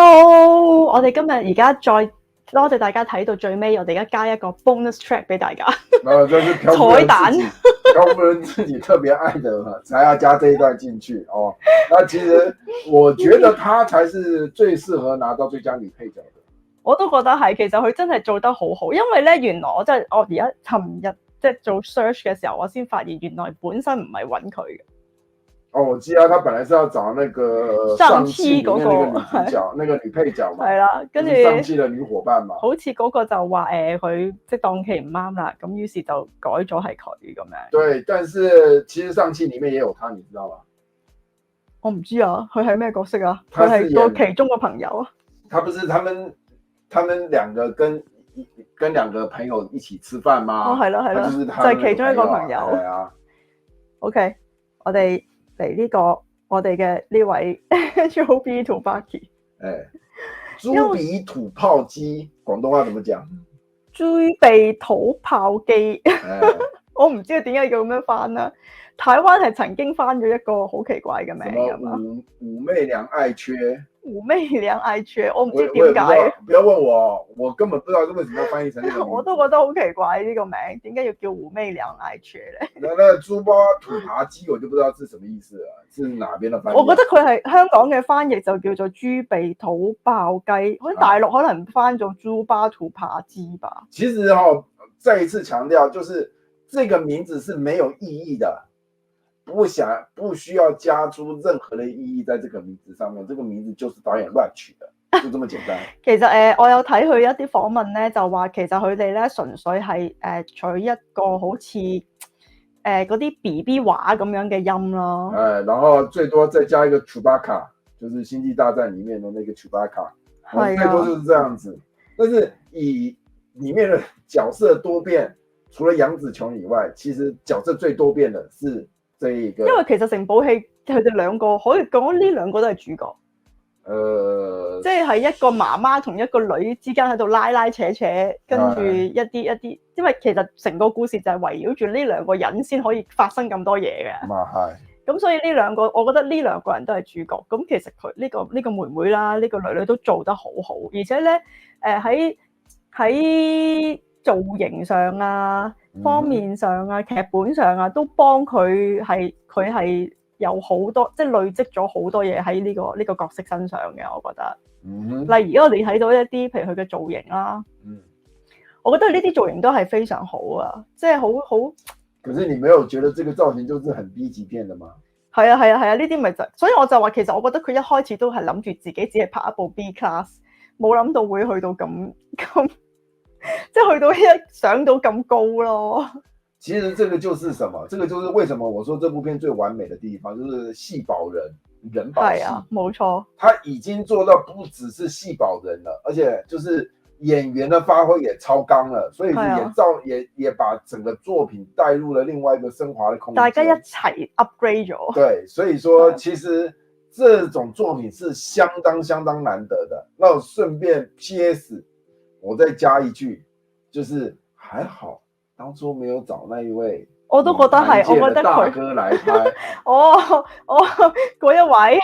Hello，我哋今日而家再多謝大家睇到最尾，我哋而家加一個 bonus track 俾大家。這是彩蛋，漂夫人自己特別愛的，才要加這一段進去哦。那其實我覺得他才是最適合拿到最佳女配角的。我都覺得係，其實佢真係做得好好，因為咧原來我而家尋日即係做 search 嘅時候，我先發現原來本身唔係揾佢嘅。哦，我知啊，他本來是要找那個上汽嗰個女主角，那個女配角嘛，係啦，跟住上汽嘅女夥伴嘛，好似嗰個就話佢即係檔期唔啱啦，咁於是就改咗係佢咁樣。對，但是其實上汽裡面也有他，你知道嗎？我唔知啊，佢係咩角色啊？佢係個其中個朋友啊。他不是他們兩個跟兩個朋友一起吃飯嗎？哦，係咯係咯，就係其中一個朋友。係啊。OK， 我哋嚟呢個我哋嘅呢位豬鼻土炮機。豬鼻土炮機，廣東話怎麼講？豬鼻土炮機。我唔知佢點解要咁樣翻啦。台灣係曾經翻咗一個好奇怪嘅名㗎嘛。武媚娘愛缺。武媚娘愛缺，我唔知點解。不要問我，我根本不知道為什麼要翻譯成呢個名。我都覺得好奇怪呢個名，點解要叫武媚娘愛缺咧？那豬巴土扒雞我就不知道是什麼意思啦，是哪邊的翻譯？我覺得佢係香港嘅翻譯就叫做豬鼻土炮雞，好似大陸可能翻做豬巴土扒雞吧。其實再一次強調，就是這個名字是沒有意義的。不需要加諸任何的意義在這個名字上面，這個名字就是導演亂取的，就這麼簡單。其實我有睇佢一啲訪問咧，就話其實佢哋咧純粹係取一個好似嗰啲 BB 話咁樣嘅音咯。然後最多再加一個 Chewbacca，就是星際大戰裡面的那個 Chewbacca，最多就是這樣子。但是以裡面的角色多變，除了楊紫瓊以外，其實角色最多變的是。因為其實成部戲佢哋兩個可以講呢兩個都係主角，即係一個媽媽同一個女之間喺度拉拉扯扯，跟住一啲，因為其實成個故事就係圍繞住呢兩個人先可以發生咁多嘢嘅。咁所以呢兩個，我覺得呢兩個人都係主角。咁其實佢呢個妹妹啦，呢個女都做得好好，而且咧喺造型上啊，方面上啊，劇本上啊，都幫佢係有好多，即係累積咗好多嘢喺呢個角色身上嘅，我覺得。例如我哋睇到一啲，譬如佢嘅造型啦，我覺得呢啲造型都係非常好啊，即係好。可是你沒有覺得這個造型就是很 B 級片的嗎？係啊，呢啲咪就，所以我就話其實我覺得佢一開始都係諗住自己只係拍一部 B class， 冇諗到會去到咁。即係去到上到咁高咯。其實這個就是什麼？這個就是為什麼我說這部片最完美的地方，就是戲保人，人保戲。係啊，冇錯。他已經做到不只是戲保人了，而且就是演員的發揮也超綱了，所以也把整個作品帶入了另外一個升華的空間。大家一齊 upgrade 咗。對，所以說其實這種作品是相當難得的。那我順便 PS。我再加一句，就是還好當初沒有找那一位，我都覺得係，我覺得大哥來拍。嗰一位，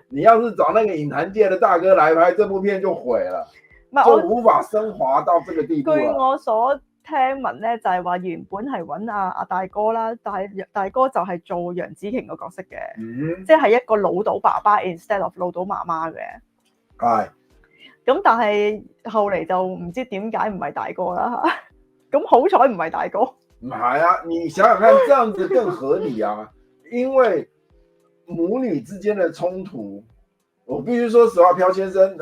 你要是找那個影壇界的大哥來拍，這部片就毀了，就無法升華到這個地步。據我所聽聞咧，就係話原本係揾阿大哥啦，但係大哥就係做楊紫瓊個角色嘅，即係一個老到爸爸 instead of 老到媽媽嘅。係。咁但係後嚟就唔知點解唔係大哥啦嚇，咁好彩唔係大哥。唔係啊，你想想看，這樣子更合理啊，因為母女之間的衝突，我必須說實話，漂先生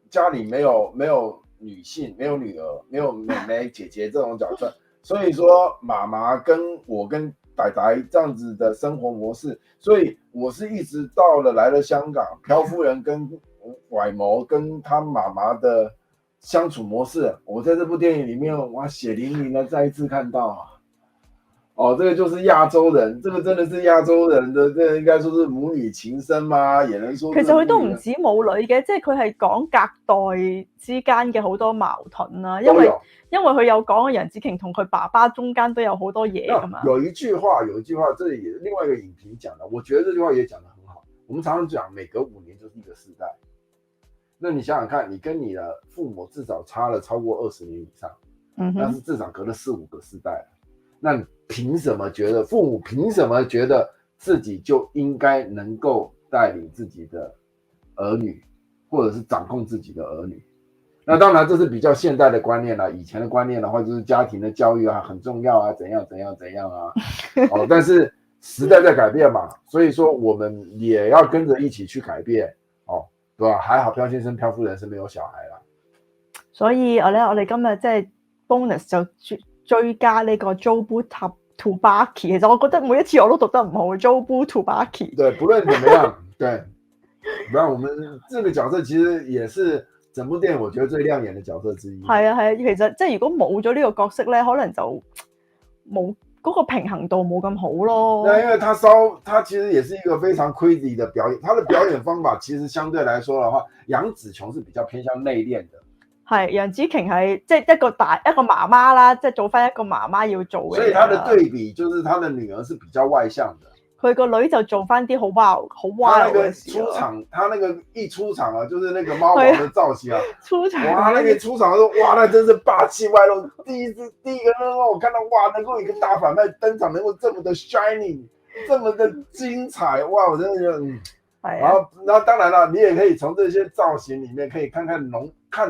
家裡沒有女性，沒有女兒，沒有妹妹姐姐這種角色，所以說媽媽跟我跟仔仔這樣子的生活模式，所以我是一直到了來了香港，漂夫人跟拐謀跟他媽媽的相處模式，我在這部電影裏面，哇，血淋淋的再一次看到。哦，這個就是亞洲人，這個真的是亞洲人的，這個應該說是母女情深嗎？也能說。其實佢都唔止母女嘅，即係佢係講隔代之間嘅好多矛盾啦。因為佢有講楊紫瓊同佢爸爸中間都有好多嘢噶嘛。有一句話，這裡也另外一個影評講的，我覺得這句話也講得很好。我們常常講，每隔5年就是一個世代。那你想想看，你跟你的父母至少差了超过20年以上，那是至少隔了4-5个世代了。那你凭什么觉得父母凭什么觉得自己就应该能够带领自己的儿女，或者是掌控自己的儿女？那当然这是比较现代的观念啦，以前的观念的话就是家庭的教育啊很重要啊，怎样啊但是时代在改变嘛，所以说我们也要跟着一起去改变對吧？還好漂先生漂夫人是沒有小孩啦，所以我哋今日即係 bonus 就追加呢個 Jobu Tubaki。其實我覺得每一次我都讀得唔好 Jobu Tubaki。對，不論怎麼樣，對，那我們這個角色其實也是整部電影我覺得最亮眼的角色之一。係啊，其實即係如果冇咗呢個角色咧，可能就冇嗰個平衡度冇咁好咯。因為他其實也是一個非常 crazy 的表演，他的表演方法其實相對來說的話，楊紫瓊是比較偏向內斂的。係楊紫瓊係即係一個媽媽啦，即係做翻一個媽媽要做嘅。所以他的對比就是他的女兒是比較外向的。佢個女就做翻啲好 wild 嘅事。他那個一出場啊，就是那個貓王的造型啊，出場哇，那個出場說哇，那真是霸氣外露。第一個讓我看到哇，能夠一個大反派登場，能夠這麼的 shining， 這麼的精彩，哇，我真的覺得然後當然了，你也可以從這些造型裡面可以看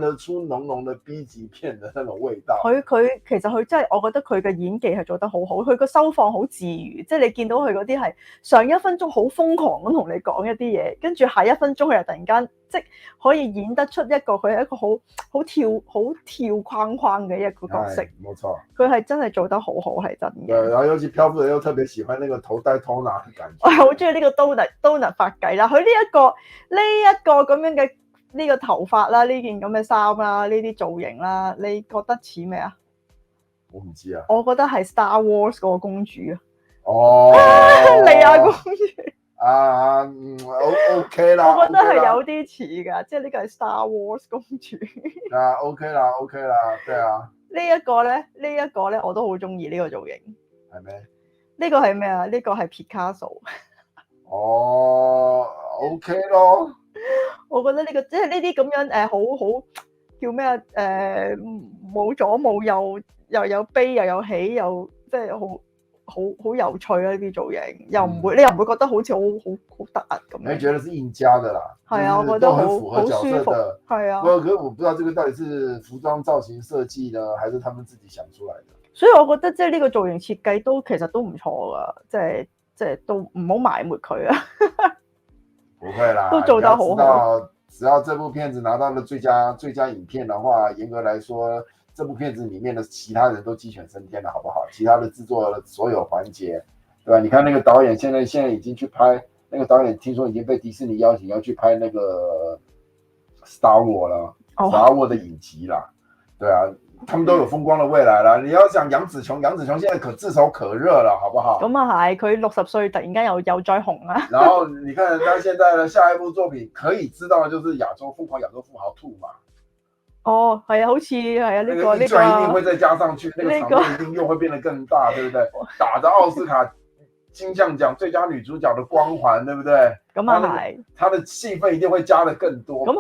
得出濃濃的 B 級片的那種味道。佢其實佢真係，我覺得佢嘅演技係做得好好，佢個收放好自如，即係你見到佢嗰啲係上一分鐘好瘋狂咁同你講一啲嘢，跟住下一分鐘佢又突然間即係可以演得出一個佢係一個好跳框框嘅一個角色。冇錯，佢係真係做得好好，係真嘅。對，然後尤其漂夫人又特別喜歡那個頭戴托拿嘅感覺。我係好中意呢個 Donut 髮髻啦，佢呢一個咁樣嘅。呢個頭髮啦，呢件咁嘅衫啦，呢啲造型啦，你覺得似咩啊？我唔知啊。我覺得係 Star Wars 嗰個公主啊。哦，莉亞公主。OK 啦。我覺得係有啲似㗎，即係呢個係 Star Wars 公主。OK 啦，對啊。呢一個咧，我都好中意呢個造型。係咩？呢個係咩啊？呢個係 Picasso。OK 咯。我覺得呢個即係呢啲咁樣好叫咩啊？冇左冇右，又有悲又有喜，又即係好有趣啊！呢啲造型又唔會，你又唔會覺得好似好突兀咁。你覺得是硬加的啦？係啊，我覺得好符合角色的。係啊。可是我不知道這個到底是服裝造型設計呢，還是他們自己想出來的？所以我覺得即係呢個造型設計其實都唔錯噶，即係都唔好埋沒佢啊。不會啦，都做得好好。只要這部片子拿到了最佳影片的話，嚴格來說，這部片子裡面的其他人都雞犬升天了，好不好？其他的製作的所有環節，對吧？你看那個導演現在已經去拍，那個導演聽說已經被迪士尼邀請要去拍那個 Star Wars 了，Star Wars 的影集啦，對啊。他們都有風光的未來啦！你要講楊紫瓊現在可炙手可熱了，好不好？咁啊係，佢60歲突然間又再紅啦。然後你看他現在的下一部作品，可以知道就是瘋狂亞洲富豪2嘛。哦，係啊，好似係啊，呢個一定會再加上去，那個場面一定又會變得更大，對不對？打着奧斯卡金像獎最佳女主角的光環，對不對？咁啊係，他的戲份一定會加得更多。咁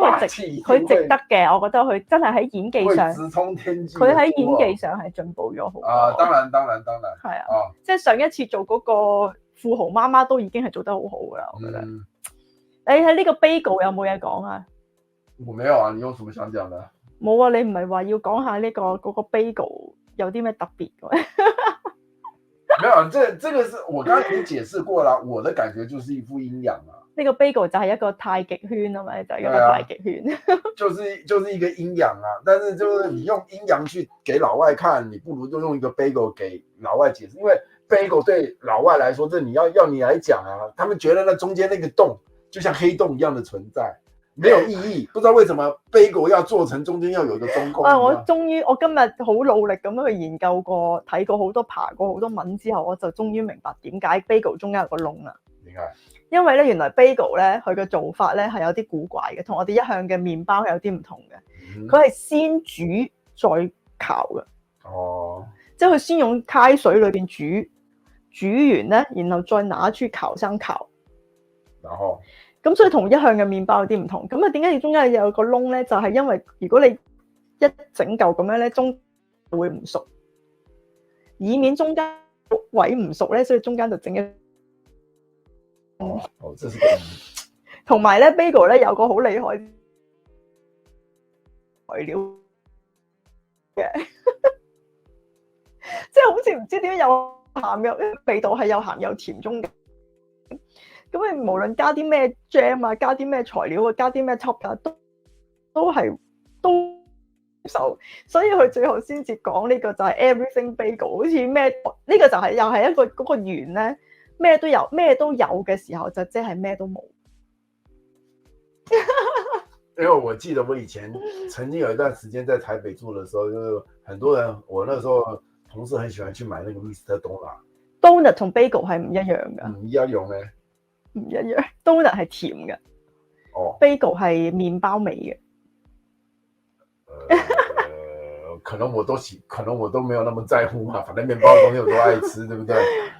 佢值得嘅，我覺得佢真係喺演技上直衝天際，佢喺演技上係進步咗好多。當然，係啊，即係上一次做嗰個富豪媽媽都已經係做得好好噶啦，我覺得。你喺呢個 Bagel 有冇嘢講啊？我沒有啊，你有什麼想講的？冇啊，你唔係話要講下呢個嗰個 Bagel 有啲咩特別嘅？沒有，這個是我剛才已經解釋過了，我的感覺就是一副陰陽啊。呢個 bagel 就係一個太極圈啊嘛，就係一個太極圈，就是一個陰陽啊。但是就是你用陰陽去給老外看，你不如就用一個 bagel 給老外解釋，因為 bagel 對老外來說，這你要你來講啊，他們覺得那中間那個洞就像黑洞一樣的存在。沒有意義，不知道為什麼 bagel 要做成中間要有一個中空。我今日好努力咁去研究過，睇過好多爬過好多文之後，我就終於明白點解 bagel 中間有個窿啦。點解？因為咧，原來 bagel 咧，佢嘅做法咧係有啲古怪嘅，同我哋一向嘅麵包係有啲唔同嘅。佢係先煮再烤嘅。哦。即係佢先用開水裏邊煮完咧，然後再拿去烤箱烤。然後咁所以同一向嘅麵包有啲唔同。咁啊，點解要中間有個窿咧？就係因為如果你一整嚿咁樣咧，中會唔熟，以免中間位唔熟咧，所以中間就整一這是同埋咧 bagel 咧有個好厲害材料嘅，即係好似唔知點解有鹹有味道係有鹹有甜中嘅。咁你無論加啲咩 jam 啊，加啲咩材料啊，加啲咩 top 啊，都受，所以佢最後先至講呢個就係 everything bagel， 好似咩呢個就係又係一個嗰個圓咧，咩都有嘅時候就即係咩都冇。因為我記得我以前曾經有一段時間在台北住的時候，就是很多人，我那時候同事很喜歡去買那個 Mr. Donut 同 bagel 係唔一樣噶，唔一樣咧，唔一樣。Donut 係甜嘅，bagel 係麵包味嘅。可能我都沒有那麼在乎嘛，反正麵包的東西我都愛吃，對不對？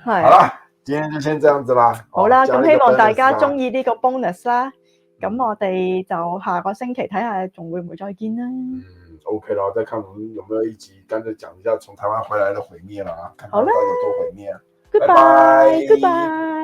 係。好啦，今天就先這樣子啦。好啦，咁希望大家中意呢個 bonus 啦。咁我哋就下個星期睇下仲會唔會再見啦。OK 啦，再看我們有沒有一集乾脆講一下從台灣回來的毀滅啦，看台灣有多毀滅。Goodbye，Goodbye。